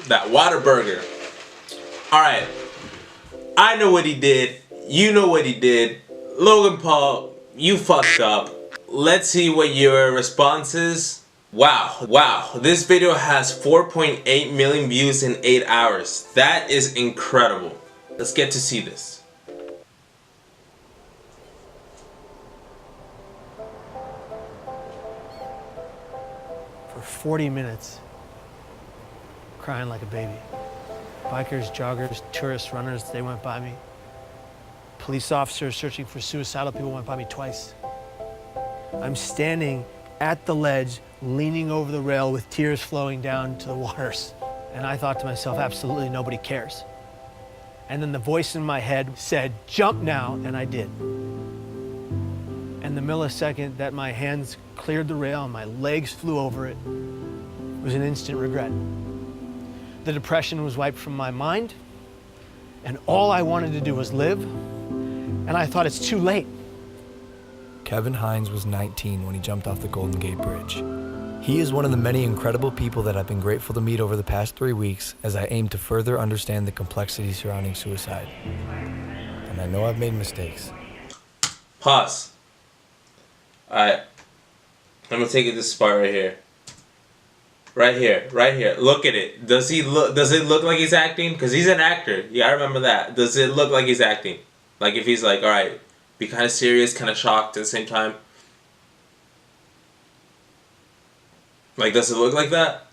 That Whataburger. Alright. I know what he did. You know what he did. Logan Paul, you fucked up. Let's see what your response is. Wow. This video has 4.8 million views in 8 hours. That is incredible. Let's get to see this. For 40 minutes, crying like a baby. Bikers, joggers, tourists, runners, they went by me. Police officers searching for suicidal people went by me twice. I'm standing at the ledge, leaning over the rail with tears flowing down to the waters. And I thought to myself, absolutely nobody cares. And then the voice in my head said, jump now, and I did. And the millisecond that my hands cleared the rail and my legs flew over it was an instant regret. The depression was wiped from my mind, and all I wanted to do was live, and I thought it's too late. Kevin Hines was 19 when he jumped off the Golden Gate Bridge. He is one of the many incredible people that I've been grateful to meet over the past 3 weeks as I aim to further understand the complexity surrounding suicide. And I know I've made mistakes. Pause. Alright. I'm gonna take it this spot right here. Right here. Look at it. Does it look like he's acting? Because he's an actor. Yeah, I remember that. Does it look like he's acting? Like if he's like, alright, be kind of serious, kind of shocked at the same time. Like, does it look like that?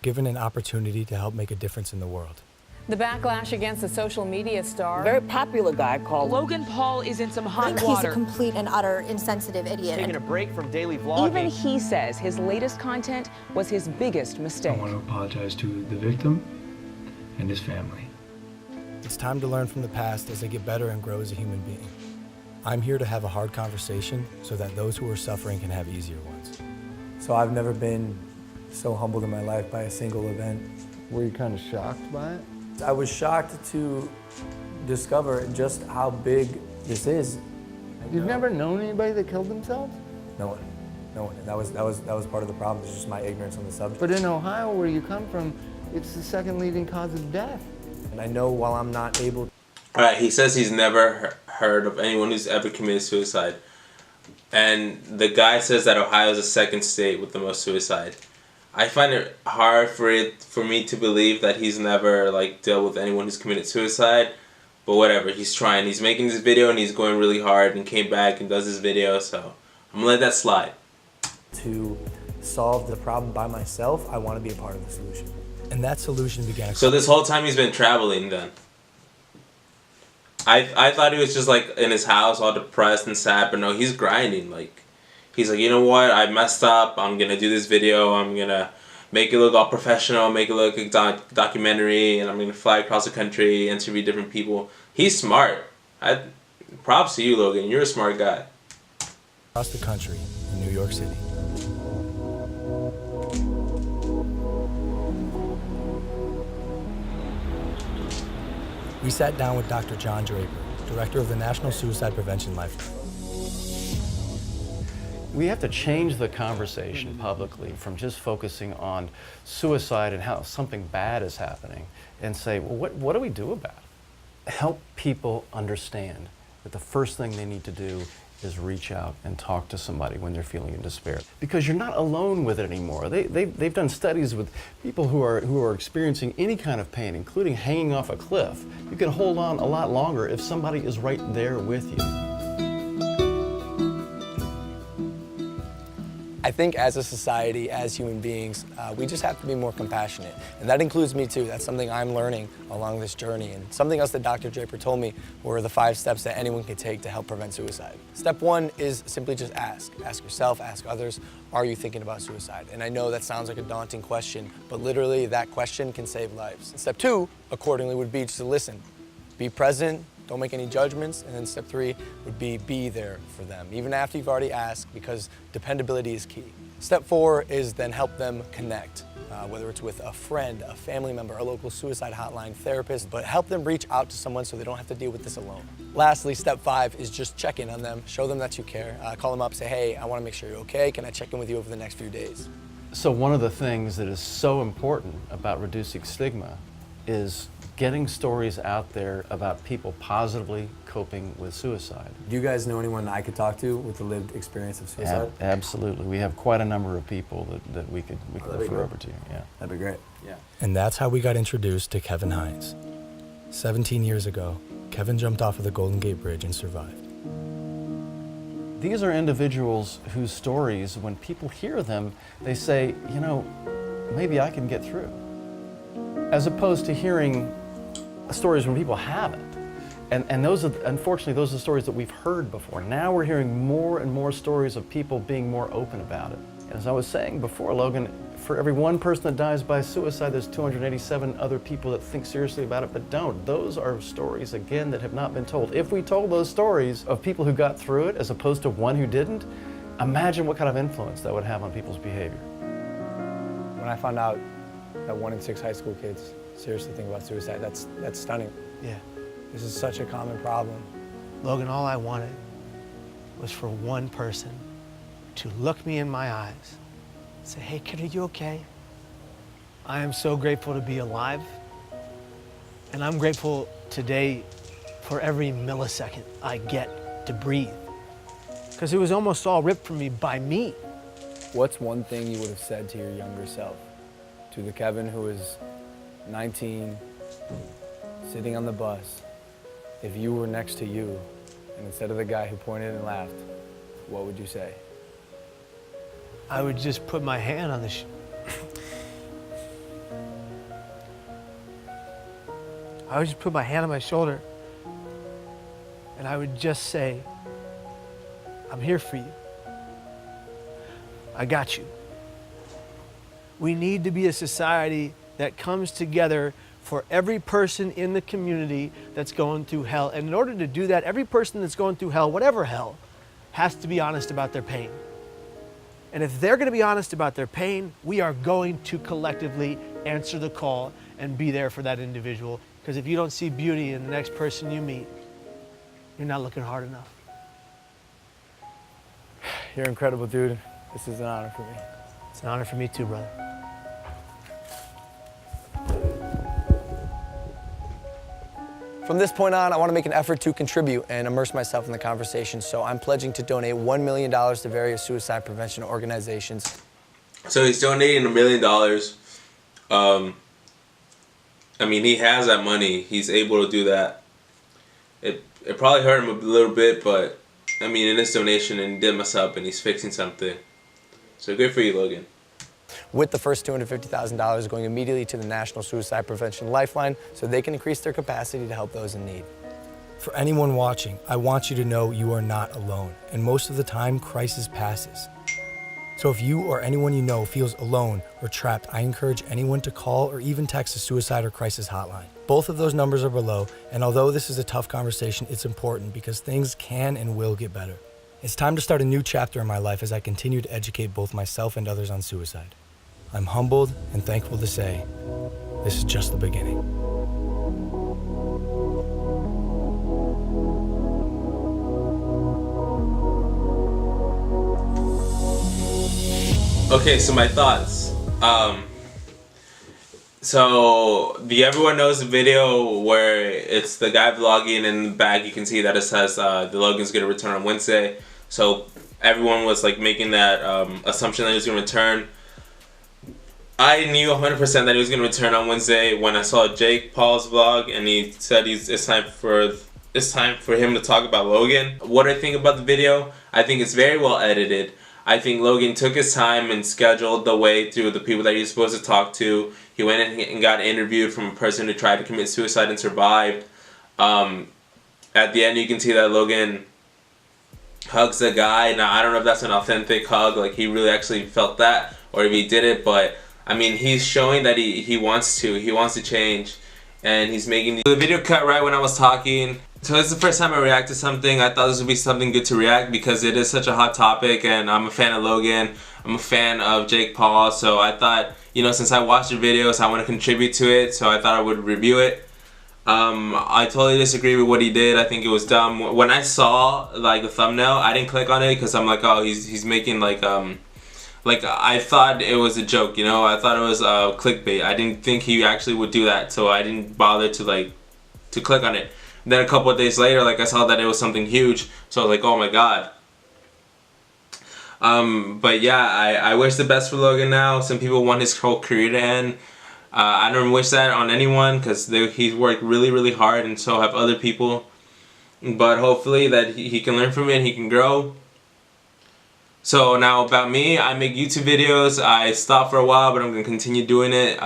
Given an opportunity to help make a difference in the world. The backlash against the social media star. Very popular guy called Logan Paul is in some hot I think water. he's a complete and utter insensitive idiot. Taking a break from daily vlogging. Even he says his latest content was his biggest mistake. I want to apologize to the victim and his family. It's time to learn from the past as I get better and grow as a human being. I'm here to have a hard conversation so that those who are suffering can have easier ones. So I've never been so humbled in my life by a single event. Were you kind of shocked by it? I was shocked to discover just how big this is. You've never known anybody that killed themselves? No one. And that was part of the problem. It's just my ignorance on the subject. But in Ohio, where you come from, it's the second leading cause of death. And I know while I'm not able. All right. He says he's never heard of anyone who's ever committed suicide, and the guy says that Ohio is the second state with the most suicide. I find it hard for me to believe that he's never like dealt with anyone who's committed suicide, but whatever, he's trying. He's making this video and he's going really hard and came back and does this video, so I'm gonna let that slide. To solve the problem by myself, I want to be a part of the solution. And that solution began. So this whole time he's been traveling then? I thought he was just like in his house all depressed and sad, but no, he's grinding. Like, he's like, you know what, I messed up, I'm gonna do this video, I'm gonna make it look all professional, make it look like a documentary, and I'm gonna fly across the country, interview different people. He's smart. Props to you, Logan, you're a smart guy. Across the country, in New York City. We sat down with Dr. John Draper, director of the National Suicide Prevention Lifeline. We have to change the conversation publicly from just focusing on suicide and how something bad is happening and say, well, what do we do about it? Help people understand that the first thing they need to do is reach out and talk to somebody when they're feeling in despair. Because you're not alone with it anymore. They've done studies with people who are experiencing any kind of pain, including hanging off a cliff. You can hold on a lot longer if somebody is right there with you. I think as a society, as human beings, we just have to be more compassionate. And that includes me too. That's something I'm learning along this journey. And something else that Dr. Draper told me were the 5 steps that anyone can take to help prevent suicide. Step 1 is simply just ask. Ask yourself, ask others, are you thinking about suicide? And I know that sounds like a daunting question, but literally that question can save lives. Step 2, accordingly, would be just to listen. Be present. Don't make any judgments. And then step 3 would be there for them, even after you've already asked, because dependability is key. Step 4 is then help them connect, whether it's with a friend, a family member, a local suicide hotline, therapist, but help them reach out to someone so they don't have to deal with this alone. Lastly, step 5 is just check in on them, show them that you care. Call them up, say, hey, I want to make sure you're okay. Can I check in with you over the next few days? So one of the things that is so important about reducing stigma is getting stories out there about people positively coping with suicide. Do you guys know anyone I could talk to with a lived experience of suicide? Absolutely. We have quite a number of people that we could refer over to. Yeah. That'd be great. Yeah. And that's how we got introduced to Kevin Hines. 17 years ago, Kevin jumped off of the Golden Gate Bridge and survived. These are individuals whose stories, when people hear them, they say, you know, maybe I can get through. As opposed to hearing stories when people haven't. And those are, unfortunately, those are the stories that we've heard before. Now we're hearing more and more stories of people being more open about it. And as I was saying before, Logan, for every one person that dies by suicide, there's 287 other people that think seriously about it but don't. Those are stories, again, that have not been told. If we told those stories of people who got through it as opposed to one who didn't, imagine what kind of influence that would have on people's behavior. When I found out that 1 in 6 high school kids seriously think about suicide, that's stunning. Yeah. This is such a common problem. Logan, all I wanted was for one person to look me in my eyes and say, hey, kid, are you okay? I am so grateful to be alive. And I'm grateful today for every millisecond I get to breathe. Because it was almost all ripped from me by me. What's one thing you would have said to your younger self? To the Kevin who was 19, sitting on the bus, if you were next to you, and instead of the guy who pointed and laughed, what would you say? I would just put my hand on the I would just put my hand on my shoulder and I would just say, I'm here for you. I got you. We need to be a society that comes together for every person in the community that's going through hell. And in order to do that, every person that's going through hell, whatever hell, has to be honest about their pain. And if they're going to be honest about their pain, we are going to collectively answer the call and be there for that individual. Because if you don't see beauty in the next person you meet, you're not looking hard enough. You're incredible, dude. This is an honor for me. It's an honor for me too, brother. From this point on, I want to make an effort to contribute and immerse myself in the conversation, so I'm pledging to donate $1 million to various suicide prevention organizations. So he's donating $1 million. I mean, he has that money. He's able to do that. It probably hurt him a little bit, but I mean, in this donation, and he did mess up, and he's fixing something. So good for you, Logan. With the first $250,000 going immediately to the National Suicide Prevention Lifeline so they can increase their capacity to help those in need. For anyone watching, I want you to know you are not alone, and most of the time, crisis passes. So if you or anyone you know feels alone or trapped, I encourage anyone to call or even text the suicide or crisis hotline. Both of those numbers are below, and although this is a tough conversation, it's important because things can and will get better. It's time to start a new chapter in my life as I continue to educate both myself and others on suicide. I'm humbled and thankful to say, this is just the beginning. Okay, so my thoughts. So everyone knows the video where it's the guy vlogging, and in the back you can see that it says the Logan's gonna return on Wednesday. So everyone was like making that assumption that he was gonna return. I knew 100% that he was gonna return on Wednesday when I saw Jake Paul's vlog, and he said it's time for him to talk about Logan. What I think about the video, I think it's very well edited. I think Logan took his time and scheduled the way through the people that he was supposed to talk to. He went and got interviewed from a person who tried to commit suicide and survived. At the end, you can see that Logan hugs the guy. Now, I don't know if that's an authentic hug, like he really actually felt that, or if he did it, but I mean, he's showing that he wants to change, and he's making the video cut right when I was talking. So it's the first time I react to something. I thought this would be something good to react because it is such a hot topic, and I'm a fan of Logan. I'm a fan of Jake Paul, so I thought, you know, since I watched your videos, I want to contribute to it, so I thought I would review it. I totally disagree with what he did. I think it was dumb. When I saw like the thumbnail, I didn't click on it because I'm like, oh, he's making like I thought it was a joke, you know. I thought it was clickbait. I didn't think he actually would do that, so I didn't bother to click on it. Then a couple of days later, like, I saw that it was something huge, so I was like, oh my god. But yeah, I wish the best for Logan now. Some people want his whole career to end. I don't wish that on anyone because he's worked really, really hard, and so have other people. But hopefully that he can learn from it and he can grow. So now about me, I make YouTube videos. I stopped for a while, but I'm going to continue doing it.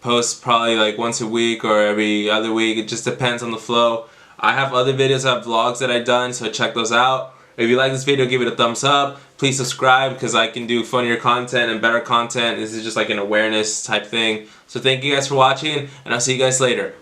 Post probably like once a week or every other week. It just depends on the flow. I have other videos, I have vlogs that I've done, so check those out. If you like this video, give it a thumbs up. Please subscribe because I can do funnier content and better content. This is just like an awareness type thing. So thank you guys for watching, and I'll see you guys later.